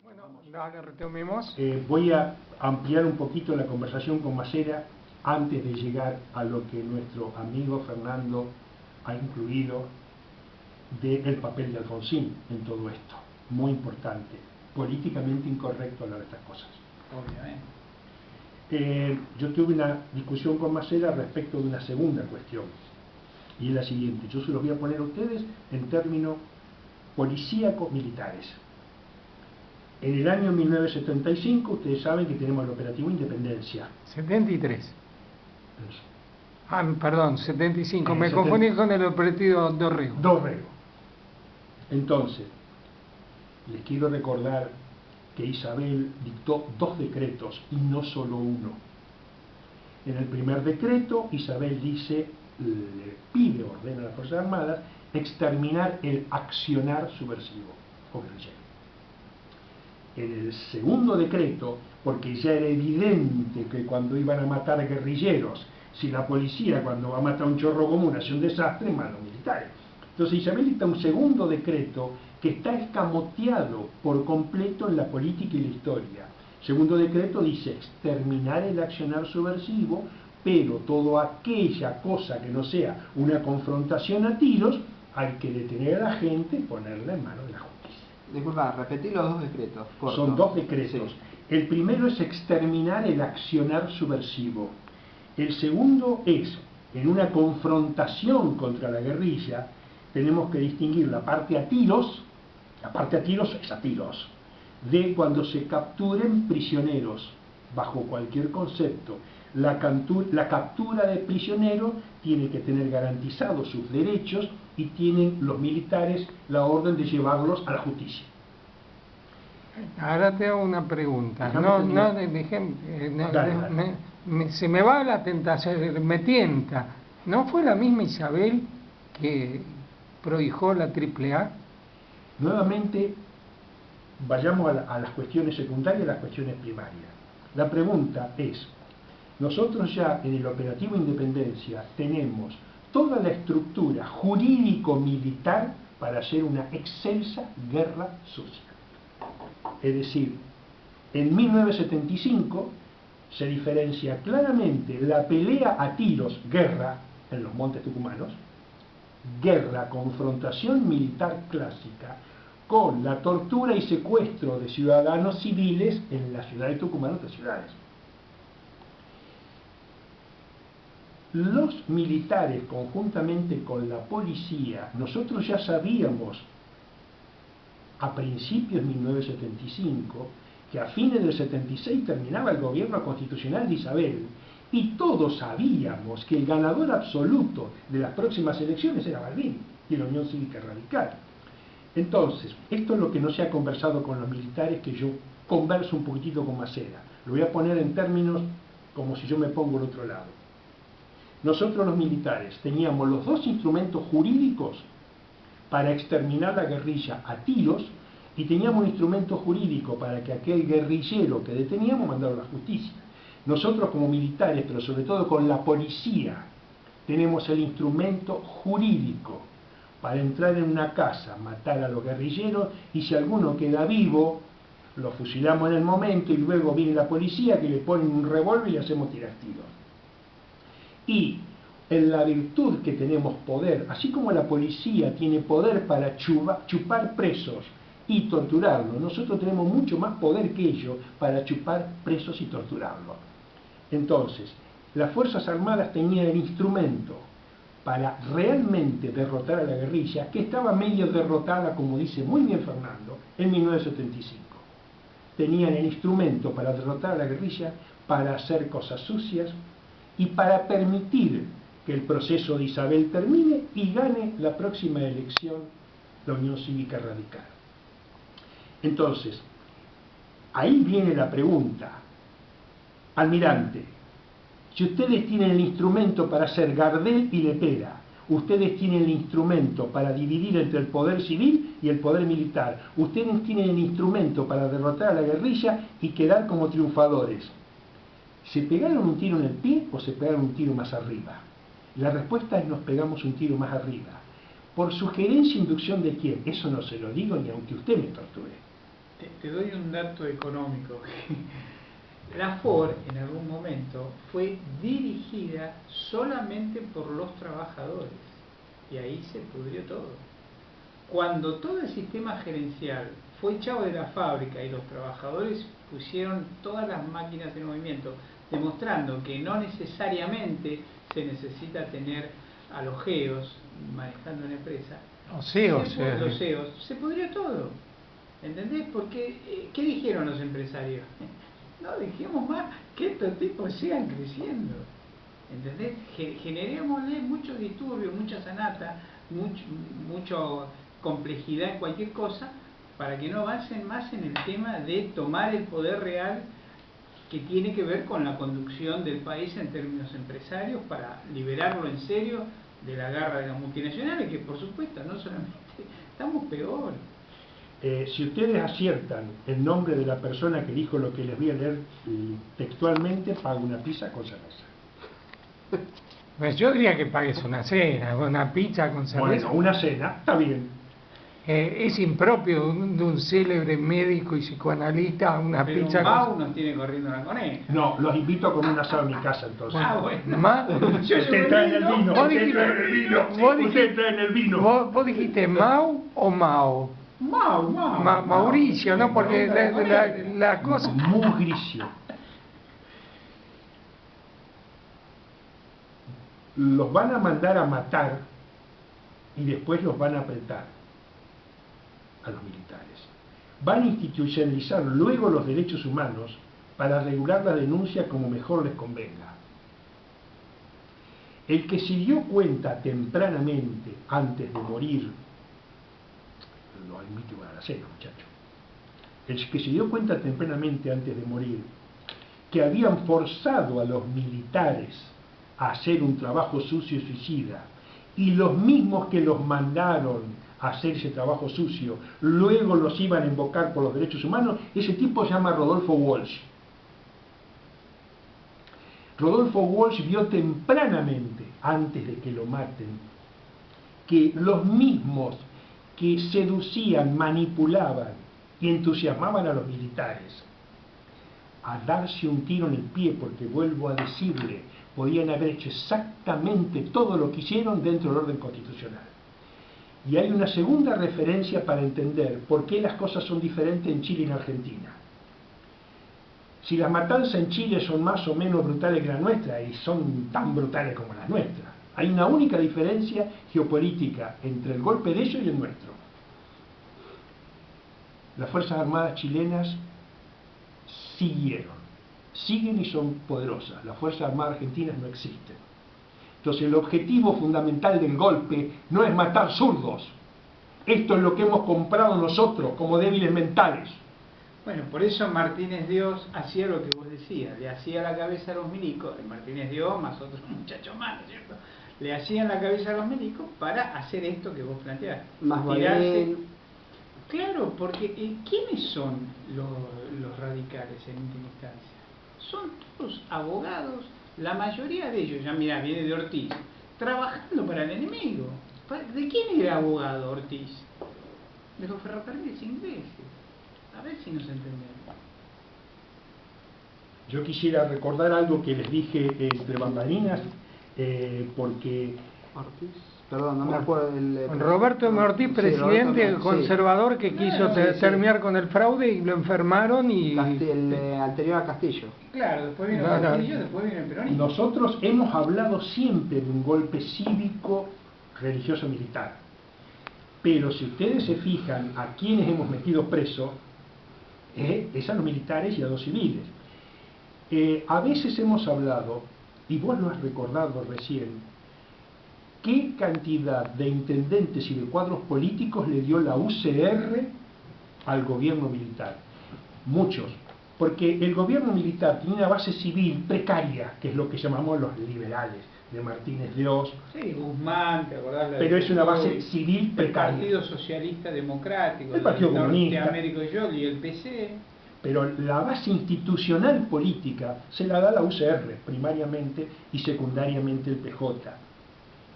Bueno, ahora retomemos. Voy a ampliar un poquito la conversación con Macera antes de llegar a lo que nuestro amigo Fernando ha incluido del papel de Alfonsín en todo esto. Muy importante, políticamente incorrecto hablar de estas cosas. Obviamente. Yo tuve una discusión con Macera respecto de una segunda cuestión, y es la siguiente. Yo se los voy a poner a ustedes en términos policíacos militares. En el año 1975, ustedes saben que tenemos el operativo Independencia. 73. Eso. Perdón, 75. Me confundí con el operativo Dorrego. Dorrego. Entonces, les quiero recordar que Isabel dictó 2 decretos y no solo uno. En el primer decreto, Isabel dice, le pide, ordena a las Fuerzas Armadas, exterminar el accionar subversivo o guerrillero. En el segundo decreto, porque ya era evidente que cuando iban a matar guerrilleros, si la policía cuando va a matar a un chorro común hace un desastre, más los militares. Entonces Isabel dicta un segundo decreto que está escamoteado por completo en la política y la historia. El segundo decreto dice exterminar el accionar subversivo, pero toda aquella cosa que no sea una confrontación a tiros, hay que detener a la gente y ponerla en manos de la justicia. Disculpa, repetí los 2 decretos. Corto. Son 2 decretos. Sí. El primero es exterminar el accionar subversivo. El segundo es, en una confrontación contra la guerrilla, tenemos que distinguir la parte a tiros es a tiros, de cuando se capturen prisioneros, bajo cualquier concepto. La captura de prisioneros tiene que tener garantizados sus derechos y tienen los militares la orden de llevarlos a la justicia. Ahora te hago una pregunta. Se me va la tentación, me tienta. ¿No fue la misma Isabel que prohijó la AAA? Nuevamente, vayamos a las cuestiones secundarias y a las cuestiones primarias. La pregunta es, nosotros ya en el operativo Independencia tenemos toda la estructura jurídico-militar para hacer una excelsa guerra sucia. Es decir, en 1975 se diferencia claramente la pelea a tiros, guerra, en los montes tucumanos, guerra, confrontación militar clásica, con la tortura y secuestro de ciudadanos civiles en la ciudad de Tucumán y otras ciudades. Los militares, conjuntamente con la policía, nosotros ya sabíamos a principios de 1975 que a fines del 76 terminaba el gobierno constitucional de Isabel, y todos sabíamos que el ganador absoluto de las próximas elecciones era Balbín y la Unión Cívica Radical. Entonces, esto es lo que no se ha conversado con los militares, que yo converso un poquitito con Macera. Lo voy a poner en términos como si yo me pongo al otro lado. Nosotros los militares teníamos los 2 instrumentos jurídicos para exterminar la guerrilla a tiros, y teníamos un instrumento jurídico para que aquel guerrillero que deteníamos mandara a la justicia. Nosotros como militares, pero sobre todo con la policía, tenemos el instrumento jurídico para entrar en una casa, matar a los guerrilleros, y si alguno queda vivo, lo fusilamos en el momento y luego viene la policía que le pone un revólver y le hacemos tirar tiros. Y en la virtud que tenemos poder, así como la policía tiene poder para chupar presos y torturarlos, nosotros tenemos mucho más poder que ellos para chupar presos y torturarlos. Entonces, las Fuerzas Armadas tenían el instrumento para realmente derrotar a la guerrilla, que estaba medio derrotada, como dice muy bien Fernando, en 1975. Tenían el instrumento para derrotar a la guerrilla, para hacer cosas sucias y para permitir que el proceso de Isabel termine y gane la próxima elección la Unión Cívica Radical. Entonces, ahí viene la pregunta. Almirante, si ustedes tienen el instrumento para hacer Gardel y Lepera, ustedes tienen el instrumento para dividir entre el poder civil y el poder militar, ustedes tienen el instrumento para derrotar a la guerrilla y quedar como triunfadores, ¿se pegaron un tiro en el pie o se pegaron un tiro más arriba? La respuesta es: nos pegamos un tiro más arriba. ¿Por sugerencia e inducción de quién? Eso no se lo digo ni aunque usted me torture. Te doy un dato económico. La Ford en algún momento fue dirigida solamente por los trabajadores y ahí se pudrió todo. Cuando todo el sistema gerencial fue echado de la fábrica y los trabajadores pusieron todas las máquinas en movimiento, demostrando que no necesariamente se necesita tener a los GEOs manejando una empresa, Los CEOs, los CEOs, se pudrió todo. ¿Entendés? Porque, ¿qué dijeron los empresarios? No dejemos más que estos tipos sigan creciendo. ¿Entendés? Generémosle mucho disturbio, mucha sanata, mucho complejidad en cualquier cosa, para que no avancen más en el tema de tomar el poder real que tiene que ver con la conducción del país en términos empresarios, para liberarlo en serio de la garra de las multinacionales, que por supuesto no solamente estamos peor. Si ustedes aciertan el nombre de la persona que dijo lo que les voy a leer textualmente, pago una pizza con cerveza. Pues yo diría que pagues una cena, una pizza con cerveza. Bueno, una cena, está bien. Es impropio de un célebre médico y psicoanalista una Pero pizza Mau nos tiene corriendo la coneja. No, los invito a comer un asado en mi casa entonces. Ah, bueno. Ustedes traen el vino, Vos ustedes dijiste- traen el vino, vos dijiste- ustedes traen el vino. ¿Vos dijiste Mau o Mao? Mau. Mauricio, ¿no? Porque la cosa... Mugricio. Los van a mandar a matar y después los van a apretar a los militares. Van a institucionalizar luego los derechos humanos para regular la denuncia como mejor les convenga. El que se dio cuenta tempranamente, antes de morir, lo invito a la cena, muchachos. El que se dio cuenta tempranamente, antes de morir, que habían forzado a los militares a hacer un trabajo sucio y suicida, y los mismos que los mandaron a hacer ese trabajo sucio, luego los iban a invocar por los derechos humanos, ese tipo se llama Rodolfo Walsh. Rodolfo Walsh vio tempranamente, antes de que lo maten, que los mismos que seducían, manipulaban y entusiasmaban a los militares a darse un tiro en el pie, porque vuelvo a decirle, podían haber hecho exactamente todo lo que hicieron dentro del orden constitucional. Y hay una segunda referencia para entender por qué las cosas son diferentes en Chile y en Argentina. Si las matanzas en Chile son más o menos brutales que las nuestras, y son tan brutales como las nuestras, hay una única diferencia geopolítica entre el golpe de ellos y el nuestro. Las Fuerzas Armadas chilenas siguen y son poderosas. Las Fuerzas Armadas argentinas no existen. Entonces el objetivo fundamental del golpe no es matar zurdos. Esto es lo que hemos comprado nosotros como débiles mentales. Bueno, por eso Martínez Dios hacía lo que vos decías, le hacía la cabeza a los milicos, Martínez Dios más otros muchachos más, ¿no es cierto? Le hacían la cabeza a los milicos para hacer esto que vos planteás. Más Tirarse. Valén. Claro, porque ¿quiénes son los radicales en última instancia? Son todos abogados, la mayoría de ellos, ya mirá, viene de Ortiz, trabajando para el enemigo. ¿De quién era abogado Ortiz? De los ferrocarriles ingleses. A ver si nos entendemos. Yo quisiera recordar algo que les dije entre bambalinas, porque Ortiz. Perdón, no me acuerdo. Roberto M. Ortiz, Sí, presidente Roberto, conservador que quiso terminar con el fraude y lo enfermaron y... El anterior a Castillo. Claro, después vino No, no. Castillo, después vino el peronismo. nosotros hemos hablado siempre de un golpe cívico, religioso, militar. Pero si ustedes se fijan a quienes hemos metido presos, es a los militares y a los civiles. A veces hemos hablado, y vos lo has recordado recién, qué cantidad de intendentes y de cuadros políticos le dio la UCR al gobierno militar. Muchos. Porque el gobierno militar tiene una base civil precaria, que es lo que llamamos los liberales, de Martínez Dios, Sí, Guzmán, ¿te acordás? pero es una base civil El precaria. Partido Socialista Democrático, El Partido Comunista. Américo y el PC. Pero la base institucional política se la da la UCR, primariamente y secundariamente el PJ.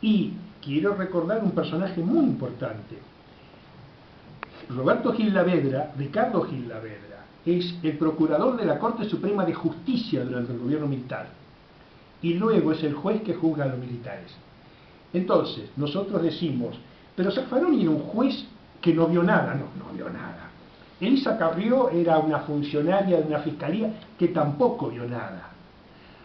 Y quiero recordar un personaje muy importante. Roberto Gilavedra, Ricardo Gilavedra, es el procurador de la Corte Suprema de Justicia durante el gobierno militar y luego es el juez que juzga a los militares. Entonces, nosotros decimos, pero Zaffaroni era un juez que no vio nada. No vio nada. Elisa Carrió era una funcionaria de una fiscalía que tampoco vio nada.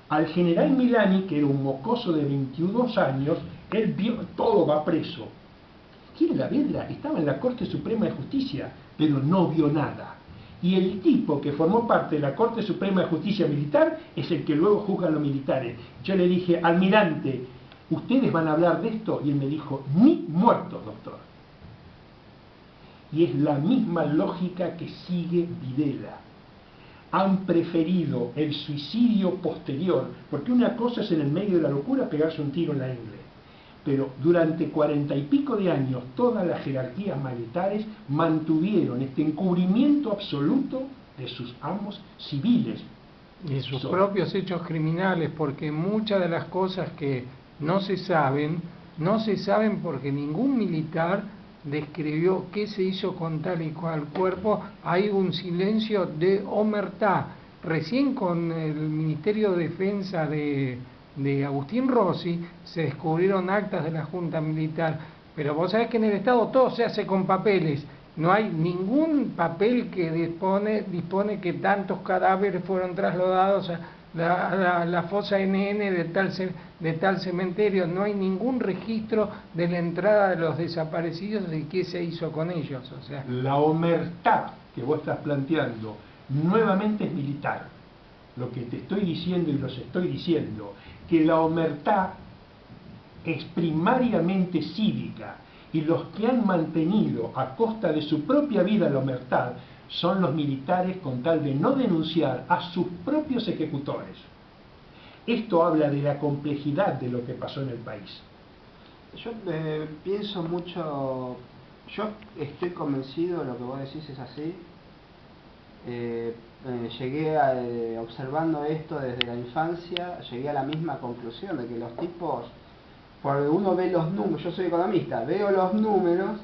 Al general Milani, que era un mocoso de 22 años, él vio, todo va preso. Gilavedra estaba en la Corte Suprema de Justicia, pero no vio nada. Y el tipo que formó parte de la Corte Suprema de Justicia Militar es el que luego juzga a los militares. Yo le dije, almirante, ¿ustedes van a hablar de esto? Y él me dijo, ni muertos, doctor. Y es la misma lógica que sigue Videla. Han preferido el suicidio posterior, porque una cosa es en el medio de la locura pegarse un tiro en la ingle, pero durante 40 y pico de años todas las jerarquías militares mantuvieron este encubrimiento absoluto de sus amos civiles. Y sus propios hechos criminales, porque muchas de las cosas que no se saben porque ningún militar describió qué se hizo con tal y cual cuerpo. Hay un silencio de omertá. Recién con el Ministerio de Defensa de Agustín Rossi se descubrieron actas de la Junta Militar, pero vos sabés que en el Estado todo se hace con papeles. No hay ningún papel que dispone que tantos cadáveres fueron trasladados a la fosa NN de tal cementerio. No hay ningún registro de la entrada de los desaparecidos y qué se hizo con ellos. O sea, la omertá que vos estás planteando nuevamente es militar. Lo que te estoy diciendo y los estoy diciendo, que la omertá es primariamente cívica y los que han mantenido a costa de su propia vida la omertá son los militares con tal de no denunciar a sus propios ejecutores. Esto habla de la complejidad de lo que pasó en el país. Yo pienso mucho, yo estoy convencido, lo que vos decís es así. Llegué observando esto desde la infancia, llegué a la misma conclusión de que los tipos, porque uno ve los números, yo soy economista, veo los números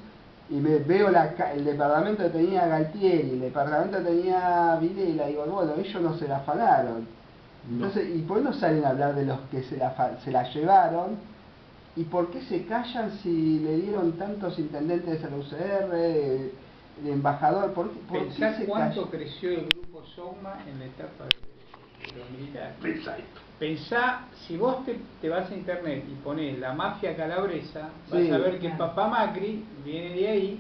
y veo el departamento que tenía Galtieri, el departamento que tenía Videla, y digo, bueno, ellos no se la afanaron. Entonces, ¿y por qué no salen a hablar de los que se la llevaron? ¿Y por qué se callan si le dieron tantos intendentes de la UCR, el embajador? ¿Por qué se cuánto callan? creció el grupo Souma en la etapa de los militares. Pensá esto. Pensá, si vos te vas a internet y ponés la mafia calabresa, vas Sí, a ver que el papá Macri viene de ahí,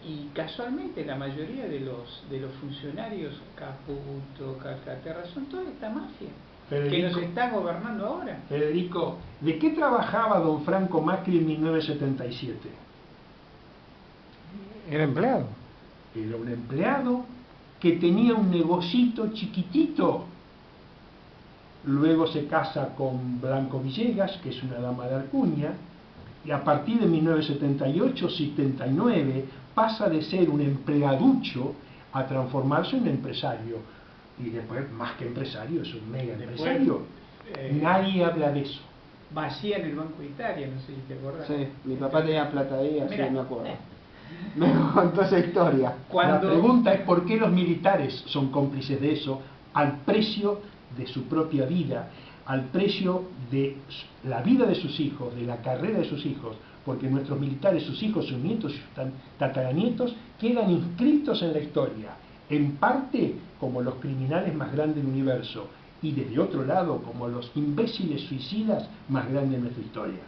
y casualmente la mayoría de los funcionarios, Caputo, Calcaterra, son toda esta mafia que nos está gobernando ahora. Federico, ¿de qué trabajaba don Franco Macri en 1977? era empleado. Era un empleado que tenía un negocito chiquitito. Luego se casa con Blanco Villegas, que es una dama de alcunia, y a partir de 1978-79 pasa de ser un empleaducho a transformarse en un empresario. Y después, más que empresario, es un mega empresario. Nadie habla de eso. Vacía en el Banco de Italia, no sé si te acordás. Sí, mi papá tenía plata ahí, así Mirá. me acuerdo. Me contó esa historia. La pregunta es por qué los militares son cómplices de eso al precio de su propia vida, al precio de la vida de sus hijos, de la carrera de sus hijos, porque nuestros militares, sus hijos, sus nietos, sus tataranietos, quedan inscritos en la historia, en parte como los criminales más grandes del universo, y desde otro lado como los imbéciles suicidas más grandes de nuestra historia.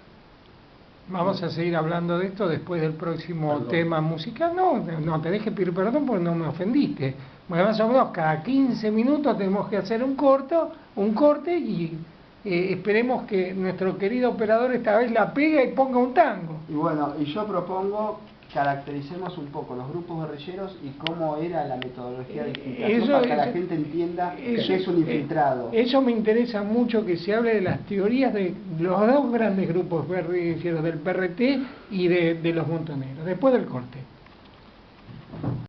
Vamos a seguir hablando de esto después del próximo Perdón. tema musical. No te dejes pedir perdón porque no me ofendiste. Bueno, más o menos cada 15 minutos tenemos que hacer un corte y esperemos que nuestro querido operador esta vez la pegue y ponga un tango. Y bueno, y yo propongo caractericemos un poco los grupos guerrilleros y cómo era la metodología de infiltración para que la gente entienda que es un infiltrado. Eso me interesa mucho, que se hable de las teorías de los dos grandes grupos guerrilleros, del PRT y de los montoneros, después del corte.